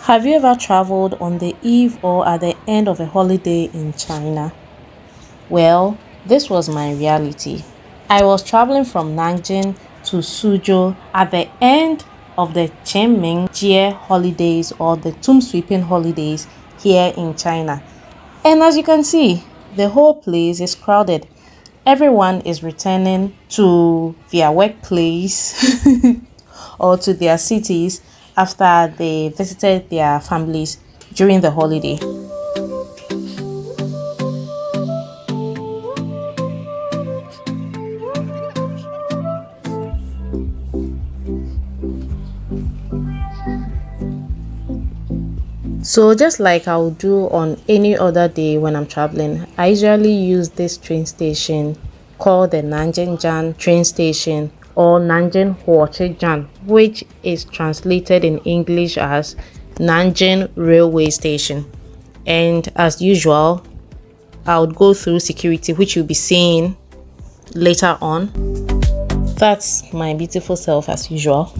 Have you ever traveled on the eve or at the end of a holiday in China? Well, this was my reality. I was traveling from Nanjing to Suzhou at the end of the Qingming Jie holidays or the tomb sweeping holidays here in China. And as you can see, the whole place is crowded. Everyone is returning to their workplace or to their cities after they visited their families during the holiday. So just like I would do on any other day when I'm traveling, I usually use this train station called the Nanjingjiang train station or Nanjing Huochejiang, which is translated in English as Nanjing Railway Station. And as usual, I would go through security, which you'll be seeing later on. That's my beautiful self as usual.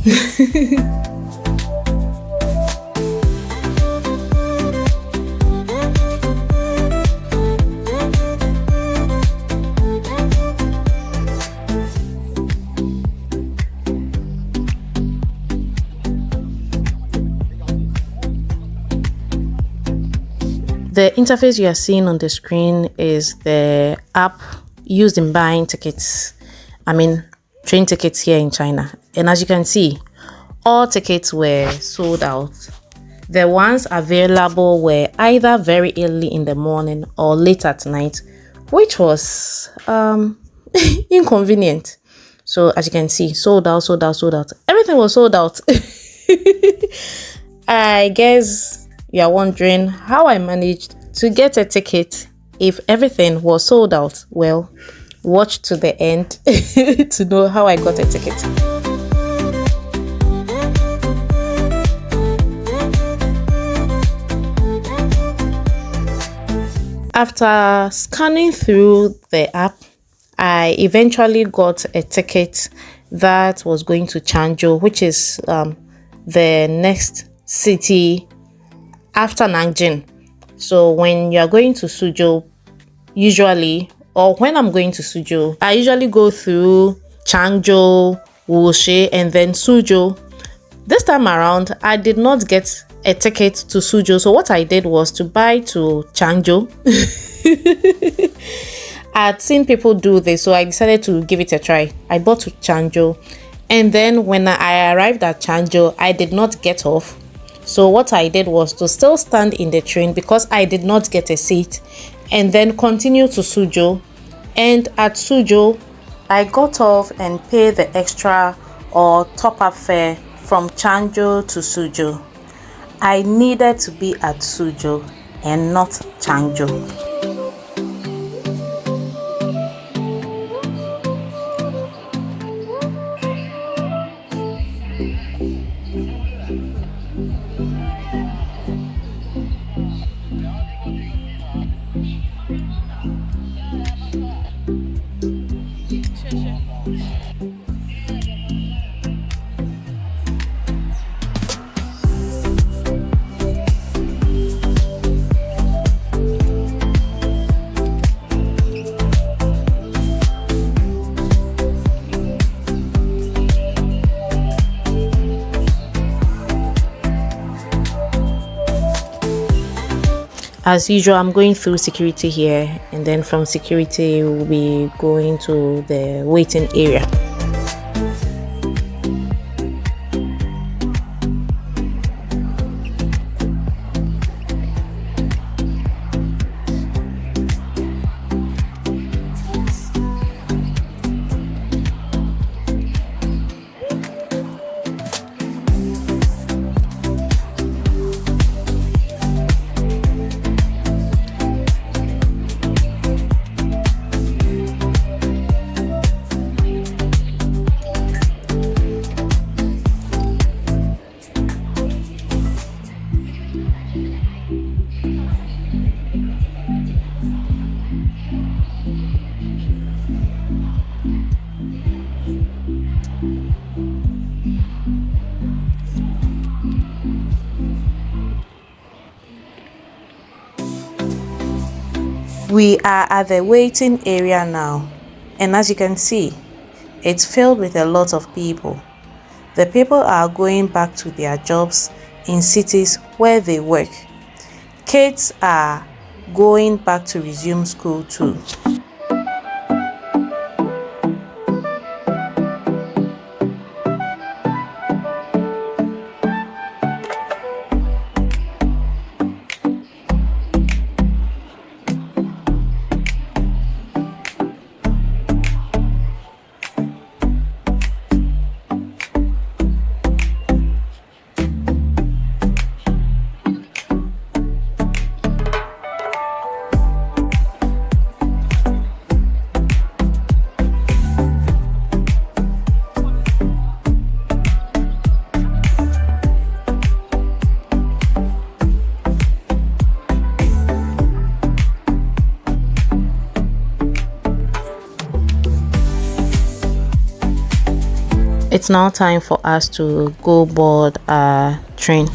The interface you are seeing on the screen is the app used in buying tickets. Train tickets here in China. And as you can see, all tickets were sold out. The ones available were either very early in the morning or late at night, which was inconvenient. So as you can see, sold out. Everything was sold out. I guess you are wondering how I managed to get a ticket if everything was sold out. Well, watch to the end to know how I got a ticket. After scanning through the app, I eventually got a ticket that was going to Changzhou, which is the next city after Nanjing. So when you're going to Suzhou, usually, or when I'm going to Suzhou, I usually go through Changzhou, Wuxi, and then Suzhou. This time around, I did not get a ticket to Suzhou. So what I did was to buy to Changzhou. I had seen people do this, so I decided to give it a try. I bought to Changzhou. And then when I arrived at Changzhou, I did not get off. So what I did was to still stand in the train because I did not get a seat, and then continue to Suzhou. And at Suzhou, I got off and paid the extra or top-up fare from Changzhou to Suzhou. I needed to be at Suzhou and not Changzhou. As usual, I'm going through security here, and then from security we'll be going to the waiting area. We are at the waiting area now, and as you can see, it's filled with a lot of people. The people are going back to their jobs in cities where they work. Kids are going back to resume school too. It's now time for us to go board a train.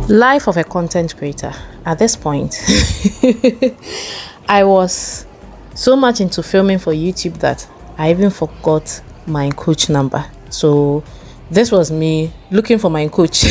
Life of a content creator. At this point, I was so much into filming for YouTube that I even forgot my coach number. So this was me looking for my coach.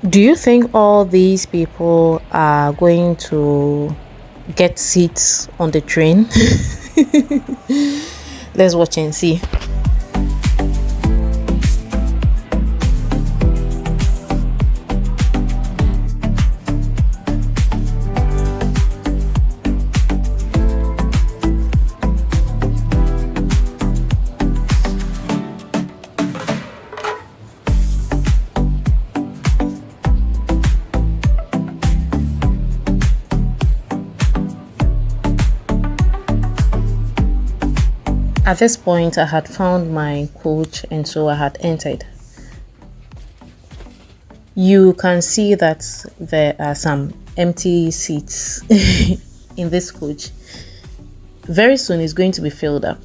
Do you think all these people are going to get seats on the train? Let's watch and see. At this point, I had found my coach, and so I had entered. You can see that there are some empty seats in this coach. Very soon it's going to be filled up.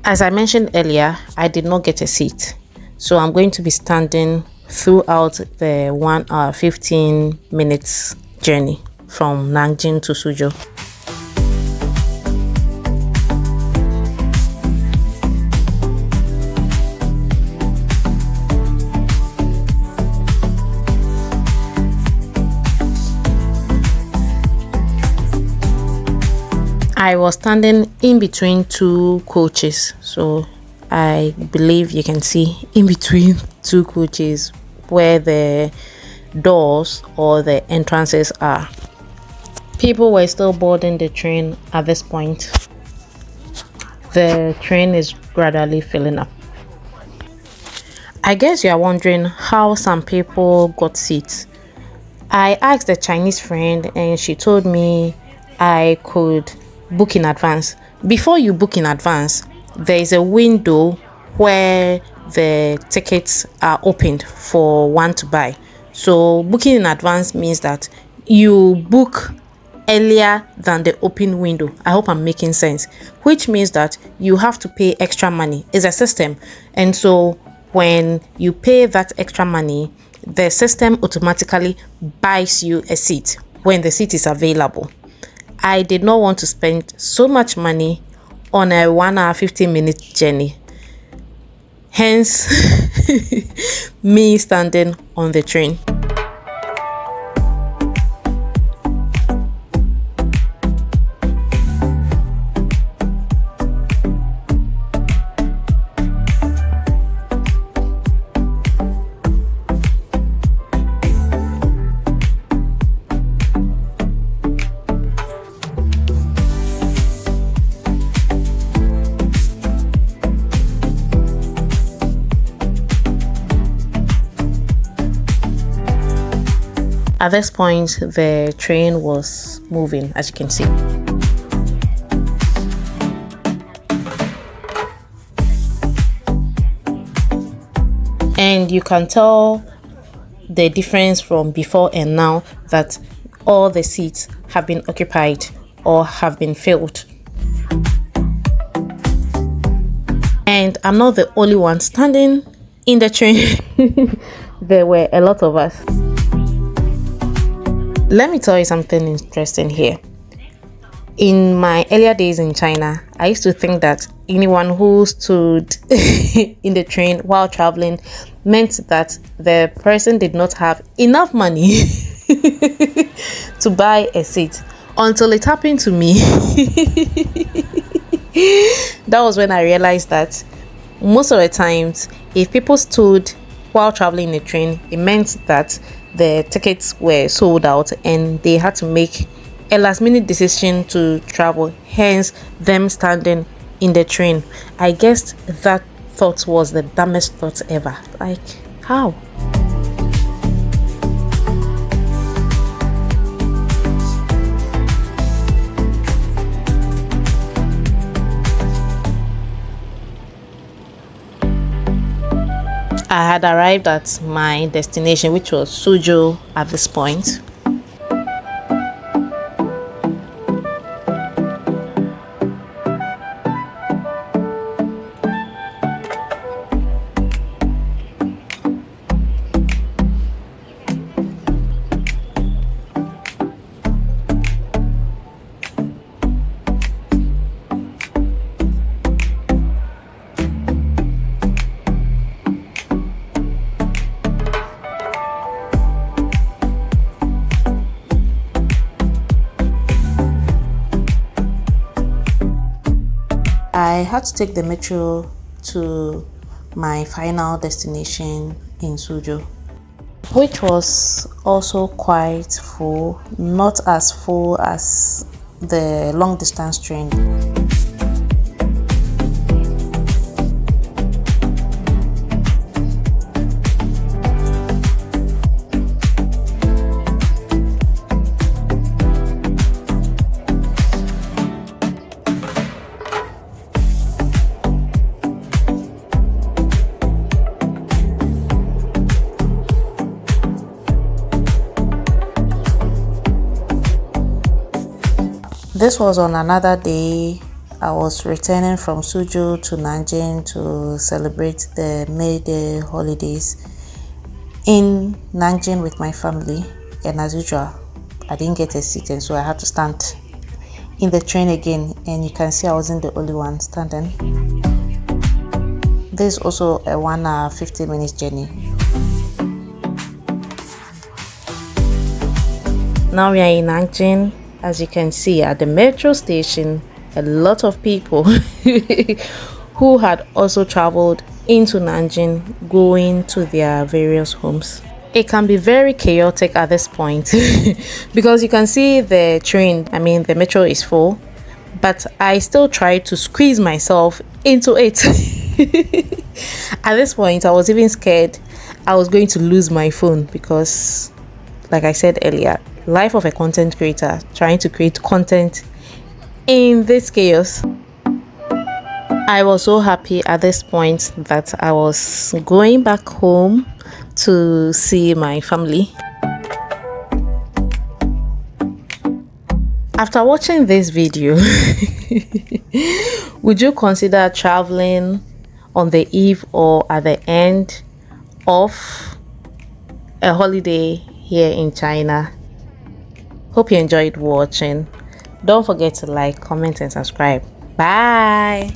As I mentioned earlier, I did not get a seat, so I'm going to be standing throughout the 1 hour 15 minutes journey from Nanjing to Suzhou. I was standing in between two coaches, so I believe you can see in between two coaches where the doors or the entrances are. People were still boarding the train at this point. The train is gradually filling up. I guess you are wondering how some people got seats. I asked a Chinese friend and she told me I could book in advance. Before you book in advance, there is a window where the tickets are opened for one to buy. So booking in advance means that you book earlier than the open window. I hope I'm making sense, which means that you have to pay extra money. It's a system, and so when you pay that extra money, the system automatically buys you a seat when the seat is available. I did not want to spend so much money on a 1 hour 15-minute journey, hence me standing on the train. At this point, the train was moving, as you can see. And you can tell the difference from before and now that all the seats have been occupied or have been filled. And I'm not the only one standing in the train. There were a lot of us. Let me tell you something interesting here. In my earlier days in China, I used to think that anyone who stood in the train while traveling meant that the person did not have enough money to buy a seat, until it happened to me. That was when I realized that most of the times, if people stood while traveling in a train, it meant that the tickets were sold out and they had to make a last-minute decision to travel, hence them standing in the train. I guess that thought was the dumbest thought ever. Like, how? I had arrived at my destination, which was Suzhou at this point. I had to take the metro to my final destination in Suzhou, which was also quite full, not as full as the long distance train. This was on another day. I was returning from Suzhou to Nanjing to celebrate the May Day holidays in Nanjing with my family, and as usual, I didn't get a seat, and so I had to stand in the train again, and you can see I wasn't the only one standing. This is also a 1 hour 50 minutes journey. Now we are in Nanjing. As you can see at the metro station, a lot of people who had also traveled into Nanjing going to their various homes. It can be very chaotic at this point because you can see the train, the metro is full, but I still try to squeeze myself into it. At this point, I was even scared I was going to lose my phone because, like I said earlier, life of a content creator, trying to create content in this chaos. I was so happy at this point that I was going back home to see my family. After watching this video, would you consider traveling on the eve or at the end of a holiday here in China? Hope you enjoyed watching. Don't forget to like, comment, and subscribe. Bye.